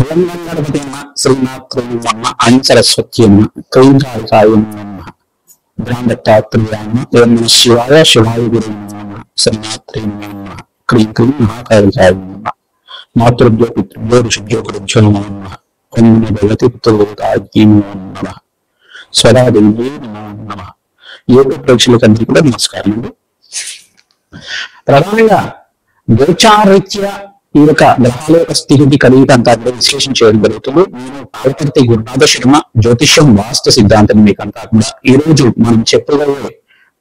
గణపతి శ్రీనాథ్మ అని సరస్వత్యమ్మ కైంకాళికాయమ్మ గ్రాండత్తాత్రేయామ్మ శివాయ శివాయ గురు శ్రీనాథ్రేమ్మ క్రీం క్రీం మహాకాళికాయమ్మ మాతృభ్యో పితృభ్యో ఋషిభ్యో గురుభ్యో నమః ఓం నమో భగవతే పుత్రోదాయ నమః స్వరాదేవి నమః. యూట్యూబ్ ప్రేక్షకులందరికీ కూడా నమస్కారం అండి. ప్రధానంగా గోచారరీత్యా ఈ యొక్క గ్రహాల యొక్క స్థితిని కలిగి అంతా విశ్లేషణ చేయడం జరుగుతుంది. నేను పాలకర్తి గురునాథ శర్మ, జ్యోతిష్యం వాస్తు సిద్ధాంతం మీకు అంతా కూడా ఈ రోజు మనం చెప్పబోయే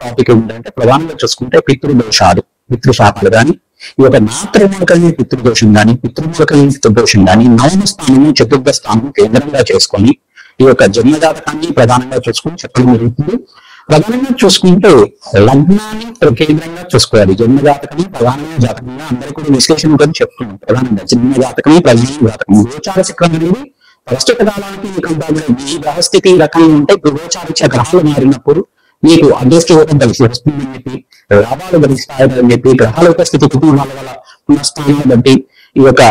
టాపిక్ ఏంటంటే ప్రధానంగా చూసుకుంటే పితృదోషాలు, పితృశాపాలు కానీ ఈ యొక్క నాత్రమూలకమైన పితృదోషం కానీ పితృమూలకమైన పితృదోషం కానీ నవమ స్థానము చతుర్థ స్థానం కేంద్రంగా చేసుకొని ఈ యొక్క జన్మజాతకాన్ని ప్రధానంగా చూసుకొని చెప్పడం జరుగుతుంది. ప్రధానంగా చూసుకుంటే లగ్నాన్ని కేంద్రంగా చూసుకోవాలి. జన్మజాతకమే ప్రధానమైన జాతకంగా అందరూ కూడా విశ్లేషణ కూడా చెప్తున్నాం. ప్రధానంగా జన్మజాతకమే ప్రధాన జాతకం. గోచార చక్రం అనేది ప్రస్తుత కాలానికి మీకు ఈ గ్రహస్థితి రకంగా ఉంటే గోచారీత్యా గ్రహాలు మారినప్పుడు మీకు అదృష్టం కలిసి వస్తుందని చెప్పి, లాభాలు గరిస్తాయని చెప్పి, గ్రహాల యొక్క స్థితి కుటుంబాల వల్ల పునఃస్థానాన్ని బట్టి ఈ యొక్క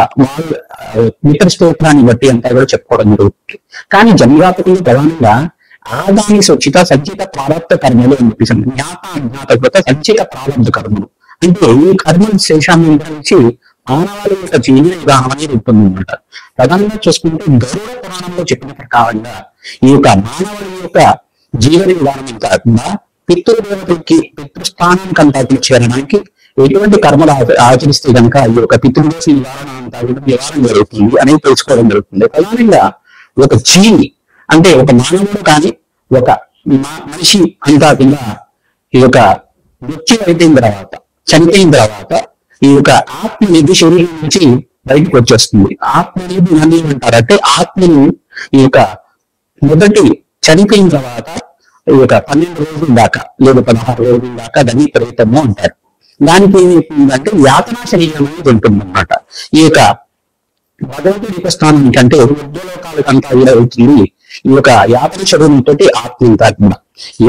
మిత్ర స్తోత్రాన్ని బట్టి అంతా కూడా చెప్పుకోవడం జరుగుతుంది. కానీ జన్మజాతకంలో ప్రధానంగా ఆదాని సూచిత సంచిత ప్రారంభ కర్మలు అని చెప్పేసి జ్ఞాత సంచిత ప్రారంభ కర్మలు అంటే ఈ కర్మ శేషాన్ని నుంచి మానవాళి యొక్క జీవన విధానం అనేది ఉంటుంది అనమాట. ప్రధానంగా చూసుకుంటే గరుడ పురాణంలో చెప్పిన ప్రకారంగా ఈ యొక్క మానవుడి యొక్క జీవన విధానం కాకుండా పితృదేవతలకి పితృస్థానానికి అంతా చేరడానికి ఎటువంటి కర్మలు ఆచరిస్తే కనుక ఈ యొక్క పితృదోష నివారణ అంతా కూడా నివారణ జరుగుతుంది అనేది తెలుసుకోవడం జరుగుతుంది. ప్రధానంగా ఒక జీవి అంటే ఒక మానవుడు కానీ ఒక మనిషి అంతా కూడా ఈ యొక్క మృత్యు అయిపోయిన తర్వాత చనిపోయిన తర్వాత ఈ యొక్క ఆత్మ అనేది శరీరం నుంచి బయటకు వచ్చేస్తుంది. ఆత్మ అనేది నన్ను ఏమంటారంటే ఆత్మని ఈ యొక్క మొదటి చనిపోయిన తర్వాత ఈ యొక్క 12 రోజుల దాకా లేదా 16 రోజుల దాకా దాన్ని ప్రేతము అంటారు. దానికి ఏమైతుందంటే యాతనా శరీరం అనేది ఉంటుంది అన్నమాట. ఈ యొక్క భగవంతుడి యొక్క స్థానం కంటే ఉద్యోగాలకంతా కూడా అవుతుంది. ఈ యొక్క యాతన శరీరంతో ఆత్మ అంతా కూడా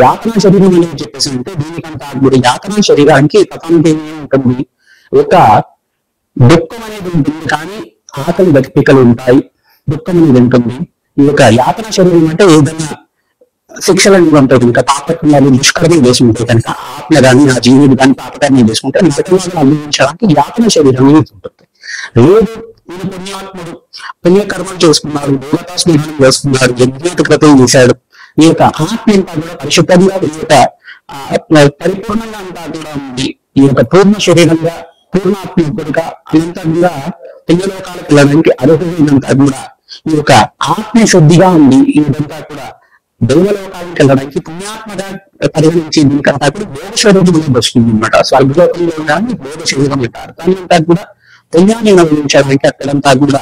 యాతన శరీరం అని చెప్పేసి అంటే దీనికంతా కూడా యాతన శరీరానికి ప్రధానంగా ఏమి ఉంటుంది, ఒక దుఃఖం అనేది ఉంటుంది. కానీ ఆకలి దక్కికలు ఉంటాయి, దుఃఖం అనేది ఉంటుంది. ఈ యొక్క యాతన శరీరం అంటే ఏదైనా శిక్షలను ఉంటాయి కనుక పాపకర్మాలు దుష్కర్మలు చేసుకుంటే కనుక ఆత్మ కానీ ఆ జీవుడు కానీ పాపకర్మలు చేసుకుంటే నరకంలో అందించడానికి యాతన శరీరం అనేది ఉంటుంది. లేదు ఈయన పుణ్యాత్ముడు పుణ్యకర్మలు చేసుకున్నాడు, దేవతా స్నేహం చేసుకున్నాడు, యజ్ఞాత క్రతం చేశాడు, ఈ యొక్క ఆత్మ అంతా కూడా పరిశుద్ధంగా ఈ యొక్క పరిపూర్ణంగా అంతా కూడా ఉంది. ఈ యొక్క పూర్ణ శరీరంగా పూర్ణాత్మకుడుగా అనంతంగా పుణ్యలోకాలకు వెళ్ళడానికి అర్హులైనంతా కూడా ఈ యొక్క ఆత్మ శుద్ధిగా ఉంది. ఇదంతా కూడా దైవలోకానికి వెళ్ళడానికి పుణ్యాత్మగా పరిగణించి దీనికంతా కూడా దేవ శరీరం వస్తుంది అనమాట. స్వర్గలోకంలో కానీ దేవ శరీరం అంటారు. దాని అంతా కూడా పుణ్యాన్ని అనుభవించడానికి అక్కడంతా కూడా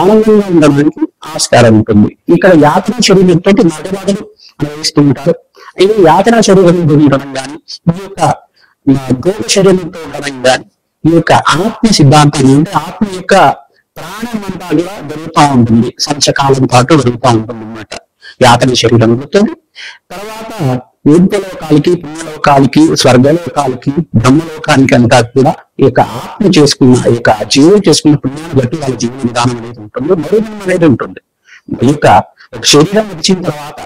ఆనందంగా ఉండడానికి ఆస్కారం ఉంటుంది. ఇక్కడ యాత్రా శరీరంతో నడవాదలు అనుభవిస్తూ ఉంటారు. ఇది యాత్రా శరీరం ఉండడం కానీ ఈ యొక్క దేవ శరీరంతో ఉండడం కానీ ఈ యొక్క ఆత్మ సిద్ధాంతాన్ని అంటే ఆత్మ యొక్క ప్రాణం అంతా కూడా జరుగుతూ ఉంటుంది. సంవత్సరకాలం పాటు జరుగుతూ ఉంటుంది అన్నమాట. యాతన శరీరం ఉంటుంది. తర్వాత ఊర్ధ్వలోకాలకి పుణ్యలోకాలకి స్వర్గలోకాలకి బ్రహ్మలోకానికి అంతా కూడా ఈ యొక్క ఆత్మ చేసుకున్న ఈ యొక్క జీవులు చేసుకున్న పుణ్యాన్ని బట్టి వాళ్ళ జీవన విధానం అనేది ఉంటుంది, మరుజన్మ అనేది ఉంటుంది. ఈ యొక్క శరీరం వచ్చిన తర్వాత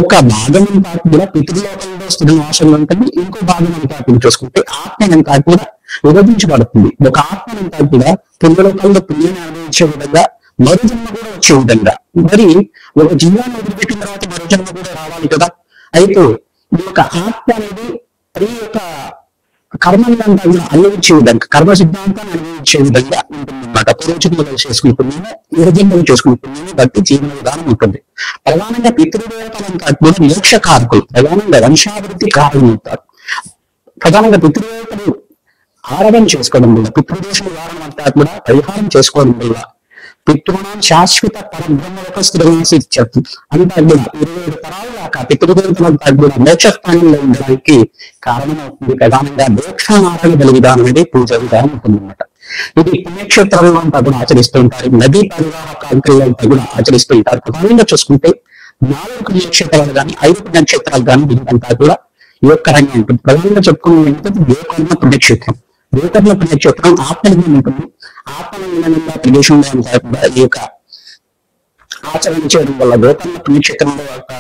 ఒక భాగం అంతా కూడా పితృలోకంలో స్థిరనివాసంలో ఉంటుంది. ఇంకో భాగం అంతా కూడా చూసుకుంటే ఆత్మ అంతా కూడా విభజించబడుతుంది. ఒక ఆత్మ అంతా కూడా పుణ్యలోకంలో పుణ్యాన్ని అనుభవించే విధంగా మరుజన్మ కూడా వచ్చే విధంగా. మరి ఒక జీవాన్ని వదిలిపెట్టిన తర్వాత మరుజన్మ కూడా రావాలి కదా. అయితే ఈ యొక్క ఆత్మ అనేది ఈ యొక్క కర్మలంతా కూడా అనుభవించే విధంగా కర్మ సిద్ధాంతాన్ని అనుభవించే విధంగా ఉంటుంది అన్నమాట. పూర్వజన్మలు చేసుకుంటున్నాము, యువజన్మలు చేసుకుంటున్నాము బట్టి జీవన విధానం ఉంటుంది. ప్రధానంగా పితృదేవతలంతా కూడా మోక్షకారకులు, ప్రధానంగా వంశాభివృద్ధి కారణం అవుతారు. ప్రధానంగా పితృదేవతలు ఆరాధన చేసుకోవడం వల్ల పితృదోష నివారణ అంతా కూడా పరిహారం చేసుకోవడం వల్ల పితృణం శాశ్వత పరబ్రహ్మలోక స్థిరవాసి అంతా కూడా 27 తరాలు దాకా పితృదేవతలంతా కూడా మోక్షస్థానంలో ఉండడానికి కారణమవుతుంది. ప్రధానంగా మోక్షనారాయణ బలి విధానం అనేది పూజ విధానం ఉంటుందన్నమాట. ఇది పుణ్యక్షేత్రాల్లో అంతా కూడా ఆచరిస్తూ ఉంటారు. నదీ పరివాహ కాంతుల్లో అంతా కూడా ఆచరిస్తూ ఉంటారు. ప్రధానంగా చూసుకుంటే 4 పుణ్యక్షేత్రాలు కానీ 5 పుణ్యక్షేత్రాలు కానీ దీనికంతా కూడా యోగకరంగా ఉంటుంది. ప్రధానంగా చెప్పుకునే గోకర్ణ పుణ్యక్షేత్రం. గోకర్ణ పుణ్యక్షేత్రం ఆత్మలింగం ఉంటుంది. ఆత్మలింగంగా ప్రదేశంలో అంతా కూడా ఈ యొక్క ఆచరించడం వల్ల గోకర్ణ పుణ్యక్షేత్రంలో ఒక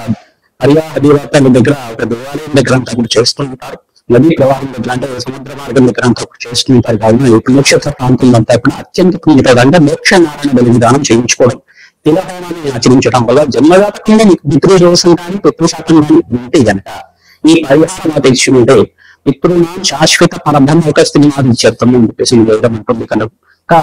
పర్యాదేవతల దగ్గర ఒక దేవాలయం దగ్గర అంతా కూడా చేస్తూ ఉంటారు. నదీ ప్రవాహం దగ్గర అంటే సముద్ర మార్గం దగ్గర అంతా కూడా చేస్తూ ఉంటారు. కావున ఈ పుణ్యక్షేత్ర ప్రాంతంలో అంతా కూడా అత్యంత పుణ్యత అంటే మోక్ష నారాయణ బలి విధానం చేయించుకోవడం, తిలహోమాన్ని ఆచరించడం వల్ల జన్మజాతకంలో మీకు పితృదోషం కానీ పితృశాతం కానీ ఉంటే గనక ఈ పరిహారం తెచ్చుకుంటే పితృనా శాశ్వత పరబ్రహ్మ ఒక స్థితినాది చేస్తాము అని చెప్పేసి వేదం ఉంటుంది కనుక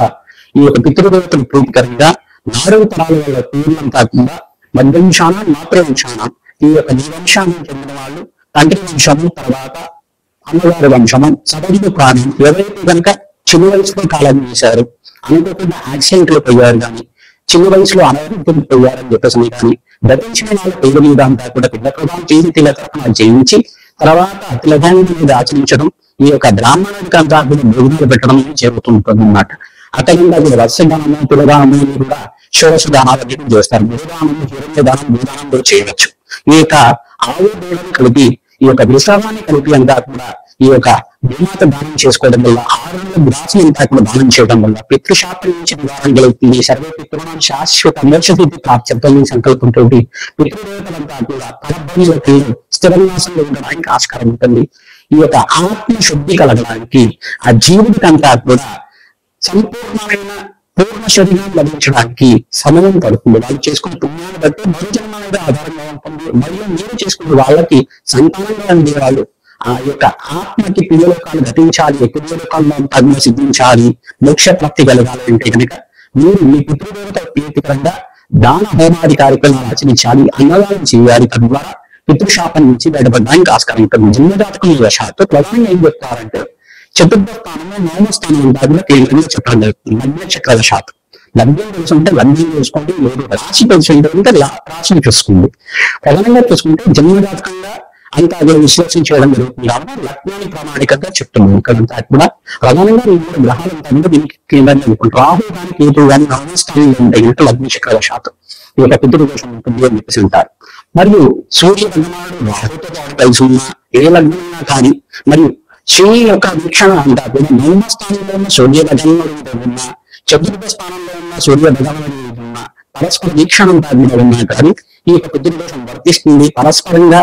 ఈ యొక్క పితృదేవతలు ప్రీతికరంగా 4 తరాల వాళ్ళ పూర్ణం కాకుండా మధ్యవంశాన మాతృవంశాన ఈ యొక్క వంశానికి చెందిన వాళ్ళు తండ్రి వంశము తర్వాత అమ్మగారి వంశము సదైన ప్రాణం ఎవరైతే కనుక చిన్న వయసులో కాలం చేశారు, అనుకోకుండా యాక్సిడెంట్లు పోయారు కానీ చిన్న వయసులో అనారోగ్యం పోయారని చెప్పేసి కానీ గతించిన వాళ్ళ పేరు మీద అంతా కూడా పిల్ల ప్రభావం చేసి తిలతరపణ చేయించి తర్వాత తిలధాన్యం మీద ఆచరించడం ఈ యొక్క బ్రాహ్మణుడికి అంతా కూడా భోజనాలు పెట్టడం జరుగుతుంటుంది అన్నమాట. అతనిగా కూడా వర్షదానము తిలదానము కూడా షోడశ దానాలు చేస్తారు. భూదానము హిరణ్య దానం భూదానం కూడా చేయవచ్చు. ఈ యొక్క ఆవు దూడను కలిపి ఈ యొక్క విశ్రామాన్ని కలిపి అంతా కూడా ఈ యొక్క భూమాత దానం చేసుకోవడం వల్ల 600 గ్రాసులు అంతా కూడా దానం చేయడం వల్ల పితృశాపం నుంచి నివారణ కలుగుతుంది. సర్వ పితృణం శాశ్వత మోక్షస్థితి ప్రాప్త్యం సంకల్పంతో పితృదేవతలంతా కూడా పరబ్రహ్మల పేరు స్థిర నివాసంలో ఉండడానికి ఆస్కారం ఉంటుంది. ఈ యొక్క ఆత్మ శుద్ధి కలగడానికి ఆ జీవుడికంతా కూడా సంపూర్ణమైన పూర్ణ శరీరం లభించడానికి సమయం పడుతుంది. వాళ్ళు చేసుకునే పుణ్యాన్ని బట్టి భవిజన్మ అనేది ఆధారంగా ఉంటుంది. మరియు మీరు చేసుకునే వాళ్ళకి సంతానంగా అందే వాళ్ళు ఆ యొక్క ఆత్మకి పిల్లలోకాలు ఘటించాలి, పిల్లలోకాల్లో తగ్గులు సిద్ధించాలి, మోక్ష ప్రాప్తి కలగాలి అంటే కనుక మీరు మీ పితృదేవత ప్రీతికరంగా దాన హోమాది కార్యక్రమాలు ఆచరించాలి, అన్నదానం చేయాలి. తద్వారా పితృశాపం నుంచి బయటపడడానికి ఆస్కారం ఉంటుంది. జన్మజాతకం వశాత్తు ప్రధానంగా ఏం చెప్తారంటే చతుర్థ స్థానంలో 9వ స్థానం ఉంటారు తేలికగా చెప్పడం జరుగుతుంది. లగ్న చక్ర శాతం లగ్నం తెలుసుకుంటే లగ్నం చూసుకోండి, లేదు రాశి తెలుసుకుంటే రాశిని చూసుకోండి. ప్రధానంగా చూసుకుంటే జన్మజాతకంగా అంతా అదే విశ్లేషించడం జరుగుతుంది. కాబట్టి లగ్నాన్ని ప్రామాణికంగా చెప్తున్నాం. ఇక్కడంతా కూడా ప్రధానంగా 3 గ్రహాలు ఉంటాయి. దీనికి కేంద్రంగా అనుకుంటారు. రాహు కానీ కేతు కానీ 9వ స్థానంలో ఉంటాయి అంటే లగ్న చక్ర శాతం ఈ యొక్క పితృదోషం ఉంటుంది అని చెప్పేసి ఉంటారు. మరియు సూర్య భగవానుడు రాహుతో పాటు కలిసి ఉన్న ఏ లగ్నం కానీ మరియు శని యొక్క వీక్షణ అంతా కూడా 9వ స్థానంలో ఉన్న సూర్య భగవానుడు ఉన్న చతుర్థ స్థానంలో ఉన్న సూర్య భగవానుడు ఉన్న పరస్పర వీక్షణ అంతా కూడా ఉన్నా కానీ ఈ యొక్క పితృదోషం వర్తిస్తుంది. పరస్పరంగా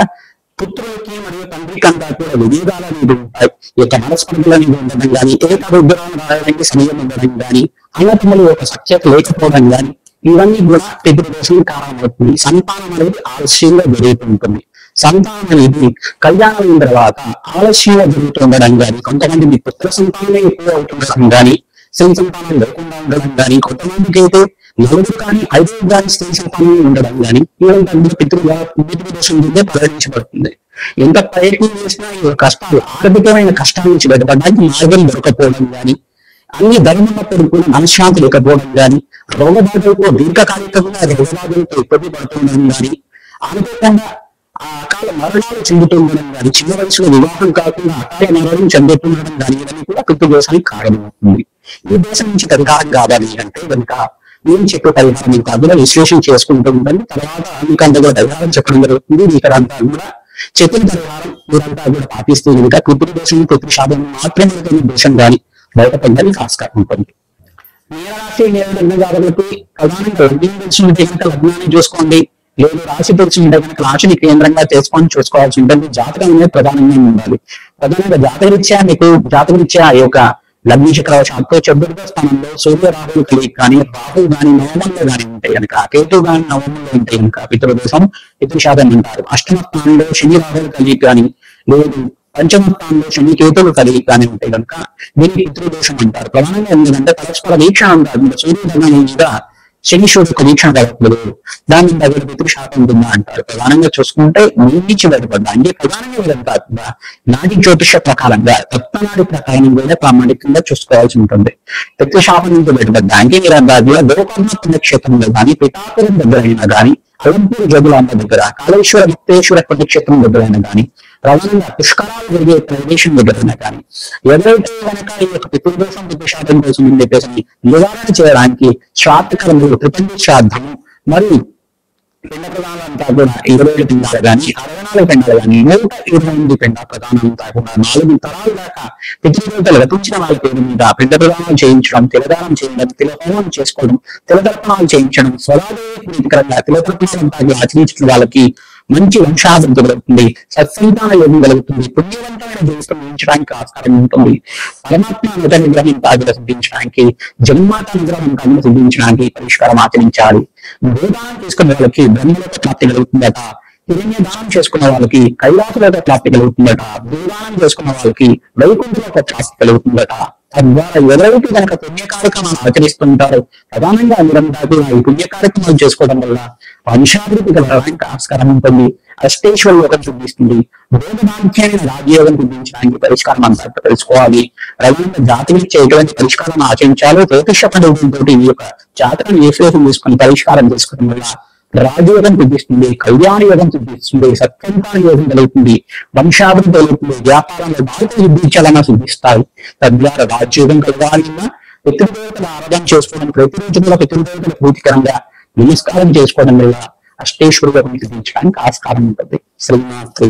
పుత్రులకి మరియు తండ్రికి అంతా కూడా విభేదాలు అనేది ఉంటాయి. ఈ యొక్క మనస్పర్ధలు అనేది ఉండడం కానీ ఏకరుద్రం రాయడానికి సమయం ఉండడం కానీ అన్నతముల యొక్క సఖ్యత లేకపోవడం కానీ ఇవన్నీ కూడా పితృదోషం కారణమవుతుంది. సంతానం అనేది ఆలస్యంగా జరుగుతుంటుంది. సంతానం అనేది కళ్యాణం అయిన తర్వాత ఆలస్యంగా జరుగుతుండడం కానీ కొంతమంది మీ పుత్ర సంతానమే ఎక్కువ అవుతుండడం కానీ స్త్రీ సంతానం లేకుండా ఉండడం కానీ కొంతమందికి అయితే 4 కానీ 5 కానీ స్త్రీ సంతానం ఉండడం కానీ ఇవంతా పితృదోషం మీదే పరిగణించబడుతుంది. ఎంత ప్రయత్నం చేసినా ఈ కష్టాలు ఆర్థికమైన కష్టాల నుంచి బయటపడడానికి మార్గం దొరకపోవడం కానీ అన్ని ధర్మన్నప్పుడు కూడా మనశ్శాంతి లేకపోవడం కానీ రోగబాధలతో దీర్ఘకాలికంగా రోగబాధలతో ఇబ్బంది పడుతుండడం కానీ అనుకోకుండా ఆ అకాల మరణాలు చెందుతుండడం కానీ చిన్న వయసులో వివాహం కాకుండా అకాల మరణం చెందుతుండడం కానీ ఇవన్నీ కూడా పితృదోషానికి కారణమవుతుంది. ఈ దేశం నుంచి పరిహారం కావాలి అంటే కనుక నేను చెప్పే పరిహారం ఇంకా కూడా విశ్లేషణ చేసుకుంటూ ఉండండి. తర్వాత మీకు అంతా కూడా పరిహారం చెప్పడం జరుగుతుంది. ఇక్కడ అంతా కూడా చెప్పిన పరిహారం మీరంతా కూడా పాటిస్తూ కనుక పితృదోషం పితృశాపం మాత్రమే దోషం కానీ బయటపడడానికి ఆస్కారం ఉంటుంది. మీనరాశి లగ్న జాతకులకు ప్రధానంగా లగ్నాన్ని చూసుకోండి, లేదు రాశి తెలిసింటే కనుక రాశిని కేంద్రంగా చేసుకొని చూసుకోవాల్సి ఉంటుంది. జాతకం అనేది ప్రధానంగా ఉండాలి. ప్రధానంగా జాతకరీత్యా ఈ యొక్క లగ్న చక్ర శాఖతో చతుర్థ స్థానంలో సూర్య రాహులు కలిగి కానీ రాహు కానీ నవమంలో కానీ ఉంటాయి కనుక కేతు కానీ నవమంలో ఉంటాయి కనుక పితృదోషం పితృశాపం అంటారు. అష్టమ స్థానంలో శని రాహులు కలిగి కానీ లేదు పంచమ స్థానంలో శని కేతువులు కలిగి కానీ ఉంటాయి కనుక దీన్ని పితృదోషం అంటారు. ప్రధానంగా ఎందుకంటే పరస్పర వీక్షణ అంటారు. సూర్యధర్మం మీద శని యొక్క వీక్షణ కలగలేదు, దాని దగ్గర పితృశాపం ఉంటుందా అంటారు. ప్రధానంగా చూసుకుంటే నుంచి బయటపడ్డా అంటే ప్రధానంగా విధంగా నాటి జ్యోతిష ప్రకారంగా రత్నాడి ప్రకారం కూడా ప్రామాణికంగా చూసుకోవాల్సి ఉంటుంది. పితృశాపం నుంచి బయటపడ్డా అంటే మీరంతా కూడా గోకర్ణ పుణ్యక్షేత్రంలో కానీ పిఠాపురం దగ్గర అయినా కానీ అలంపూర్ జగులాంబ దగ్గర కాళేశ్వర ముక్తేశ్వర పుణ్యక్షేత్రం దగ్గరైనా కానీ ప్రధానంగా పుష్కరాలు జరిగే ప్రదేశం దగ్గరైనా కానీ ఎవరైతే కనుక ఈ యొక్క పితృదోషం పితృశాపం కోసం చెప్పేసి నివారణ చేయడానికి శ్రాద్ధకర్మలు త్రిపండి శ్రాద్ధము మరియు పిండ ప్రధానాలంతా కూడా 27 పిండాలు కానీ 64 పిండాలు కానీ 128 పిండ ప్రధానాలంతా కూడా 4 తరాలు దాకా పితృదేవతలు రచించిన వాళ్ళ పేరు మీద పిండ ప్రదానం చేయించడం, తిలదానం చేయడం, తిలహోమం చేసుకోవడం, తిలదర్పణాలు చేయించడం, స్వరాదేవి ప్రీతికరంగా తిలతర్పణాలంతా ఆచరించిన వాళ్ళకి మంచి వంశాభివృద్ధి కలుగుతుంది, సత్సంతాన యోగం కలుగుతుంది, పుణ్యవంతమైన జీవితం జీవించడానికి ఆస్కారం ఉంటుంది. పరమాత్మ అనుట నిగ్రహం తాగిన సిద్ధించడానికి, జగన్మాత నిగ్రహం తాగిన సిద్ధించడానికి పరిష్కారం ఆచరించాలి. వేదానం తీసుకునే వాళ్ళకి బ్రహ్మలోక ప్రాప్తి కలుగుతుందట, హిరణ్య దానం చేసుకున్న వాళ్ళకి కైలాసలోక ప్రాప్తి కలుగుతుందట, భూదానం చేసుకున్న వాళ్ళకి వైకుంఠలోక ప్రాప్తి కలుగుతుందట. తద్వారా ఎవరైతే కనుక పుణ్య కార్యక్రమాలు ఆచరిస్తుంటారో ప్రధానంగా మీరంతా కూడా ఈ పుణ్య కార్యక్రమాలు చేసుకోవడం వల్ల వంశాభివృద్ధి కలగడానికి ఆస్కారం ఉంటుంది, అష్టేశ్వర యోగం సిద్ధిస్తుంది, భోగదాంఖ్యాన్ని రాజయోగం సిద్ధించడానికి పరిష్కారం అంతా తెలుసుకోవాలి. రఘునంద జాతకిచ్చే ఎటువంటి పరిష్కారం ఆచరించాలో జ్యోతిష పండుగతో ఈ యొక్క జాతకం విశ్లేషణ తీసుకుని పరిష్కారం చేసుకోవడం వల్ల రాజయోగం సిద్ధిస్తుంది, కళ్యాణ యోగం సిద్ధిస్తుంది, సత్సంతాన యోగం కలుగుతుంది, వంశాభివృద్ధి కలుగుతుంది, వ్యాపారంలో బాధ్యత సిద్ధించాలన్నా సిద్ధిస్తాయి. తద్వారా రాజయోగం కలగాలన్నా పితృదేవతల ఆరాధన చేసుకోవడం, ప్రతిరోజు కూడా పితృదేవతల ప్రీతికరంగా నమస్కారం చేసుకోవడం వల్ల అష్టేశ్వర యోగం సిద్ధించడానికి ఆస్కారం ఉంటుంది. శ్రీనాథ్.